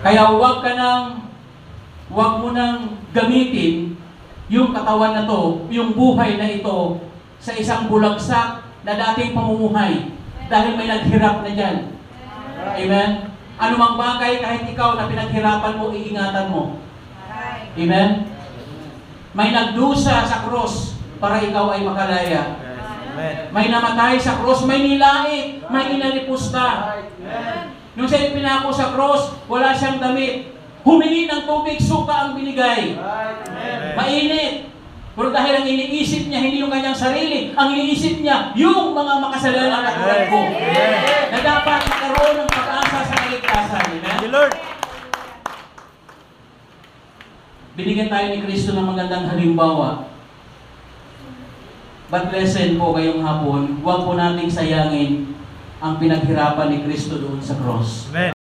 Kaya huwag mo nang gamitin yung katawan na to, yung buhay na ito, sa isang bulagsak na dating pamumuhay. Dahil may naghirap na dyan. Amen? Anumang bagay, kahit ikaw na pinaghirapan mo, iingatan mo. Amen? May nagdusa sa cross para ikaw ay makalaya. May namatay sa cross, may nilait, may inalipusta. Nung siya pinako sa cross, wala siyang damit. Humingi ng tubig, suka ang binigay. Mainit. Pero dahil ang iniisip niya, hindi yung kanyang sarili, ang iniisip niya, yung mga makasalanan at tulad ko. Na dapat magkaroon ng pag-asa sa kaligtasan. Amen? Lord. Binigyan tayo ni Kristo ng magandang halimbawa. But lesson po ngayong hapon, huwag po nating sayangin ang pinaghirapan ni Kristo doon sa cross. Amen.